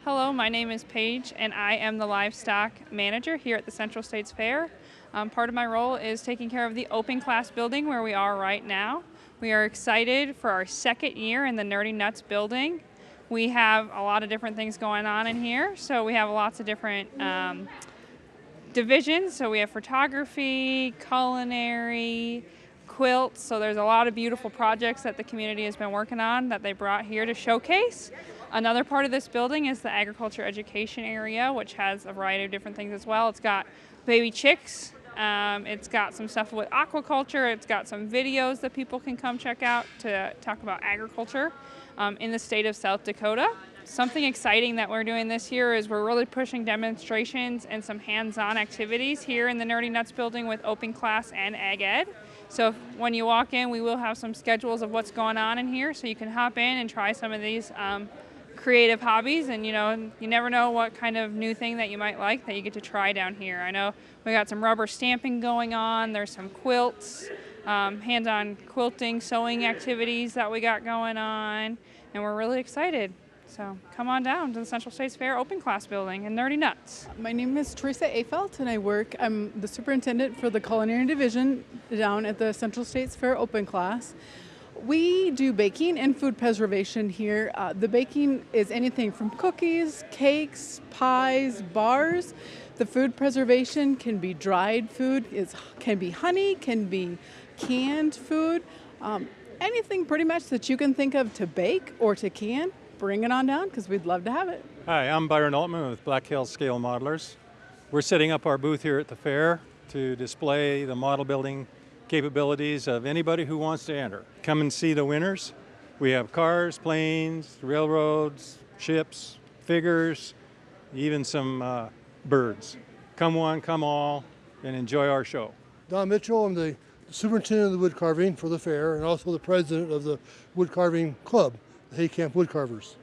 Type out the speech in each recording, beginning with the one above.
Hello, my name is Paige, and I am the livestock manager here at the Central States Fair. Part of my role is taking care of the open class building where we are right now. We are excited for our second year in the Nerdy Nuts building. We have a lot of different things going on in here, so we have lots of different divisions. So we have photography, culinary, quilts. So there's a lot of beautiful projects that the community has been working on that they brought here to showcase. Another part of this building is the agriculture education area, which has a variety of different things as well. It's got baby chicks. It's got some stuff with aquaculture. It's got some videos that people can come check out to talk about agriculture in the state of South Dakota. Something exciting that we're doing this year is we're really pushing demonstrations and some hands-on activities here in the Nerdy Nuts building with open class and ag ed. So when you walk in, we will have some schedules of what's going on in here, so you can hop in and try some of these creative hobbies, and you never know what kind of new thing that you might like that you get to try down here. I know we got some rubber stamping going on, there's some quilts, hands-on quilting, sewing activities that we got going on, and we're really excited. So come on down to the Central States Fair open class building in Nerdy Nuts. My name is Teresa Afelt, and I'm the superintendent for the culinary division down at the Central States Fair open class. We do baking and food preservation here. The baking is anything from cookies, cakes, pies, bars. The food preservation can be dried food, can be honey, can be canned food. Anything pretty much that you can think of to bake or to can, bring it on down because we'd love to have it. Hi, I'm Byron Altman with Black Hills Scale Modelers. We're setting up our booth here at the fair to display the model building capabilities of anybody who wants to enter. Come and see the winners. We have cars, planes, railroads, ships, figures, even some birds. Come one, come all, and enjoy our show. Don Mitchell, I'm the superintendent of the woodcarving for the fair and also the president of the woodcarving club, the Hay Camp Woodcarvers.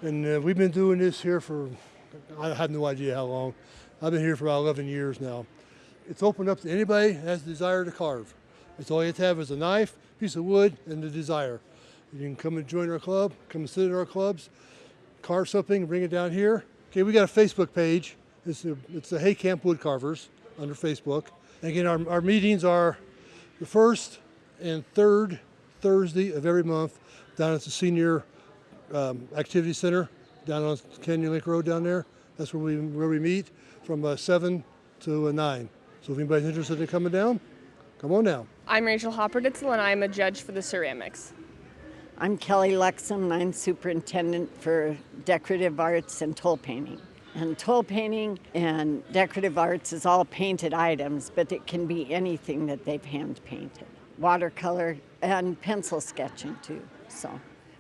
And we've been doing this here for, I have no idea how long. I've been here for about 11 years now. It's open up to anybody who has the desire to carve. It's all you have to have is a knife, piece of wood, and the desire. You can come and join our club, come and sit in our clubs, carve something, bring it down here. Okay, we got a Facebook page. It's the Hay Camp Woodcarvers under Facebook. And again, our meetings are the first and third Thursday of every month down at the Senior Activity Center down on Canyon Lake Road down there. That's where we meet from 7 to 9. So if anybody's interested in coming down, come on down. I'm Rachel Hopperditzel, and I'm a judge for the ceramics. I'm Kelly Lexham, and I'm superintendent for decorative arts and toll painting. And toll painting and decorative arts is all painted items, but it can be anything that they've hand painted. Watercolor and pencil sketching too. So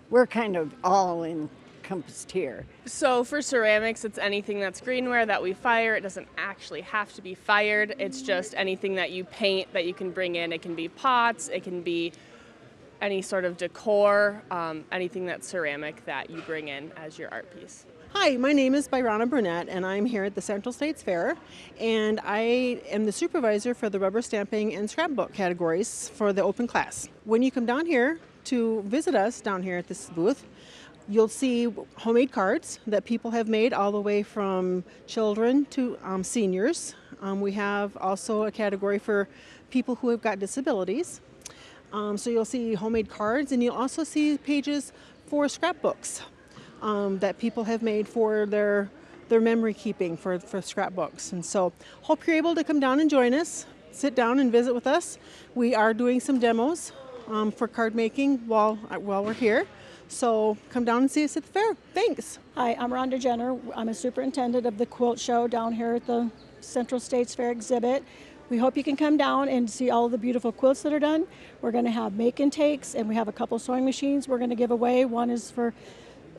we're kind of all encompassed here. So for ceramics, it's anything that's greenware that we fire. It doesn't actually have to be fired. It's just anything that you paint that you can bring in. It can be pots, it can be any sort of decor, anything that's ceramic that you bring in as your art piece. Hi, my name is Byronna Burnett, and I'm here at the Central States Fair, and I am the supervisor for the rubber stamping and scrapbook categories for the open class. When you come down here to visit us down here at this booth, you'll see homemade cards that people have made all the way from children to seniors. We have also a category for people who have got disabilities. So you'll see homemade cards, and you'll also see pages for scrapbooks that people have made for their memory keeping for scrapbooks. And so hope you're able to come down and join us, sit down and visit with us. We are doing some demos for card making while we're here. So come down and see us at the fair. Thanks. Hi, I'm Rhonda Jenner. I'm a superintendent of the quilt show down here at the Central States Fair exhibit. We hope you can come down and see all the beautiful quilts that are done. We're going to have make and takes, and we have a couple sewing machines we're going to give away. One is for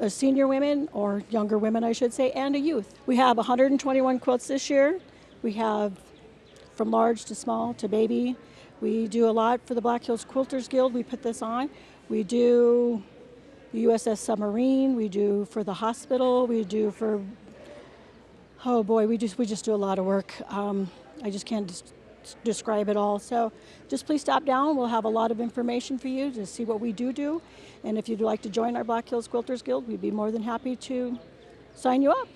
senior women, or younger women I should say, and a youth. We have 121 quilts this year. We have from large to small to baby. We do a lot for the Black Hills Quilters Guild. We put this on. We do the USS Submarine. We do for the hospital. We do for, oh boy, we just do a lot of work. I just can't describe it all. So just please stop down. We'll have a lot of information for you to see what we do. And if you'd like to join our Black Hills Quilters Guild, we'd be more than happy to sign you up.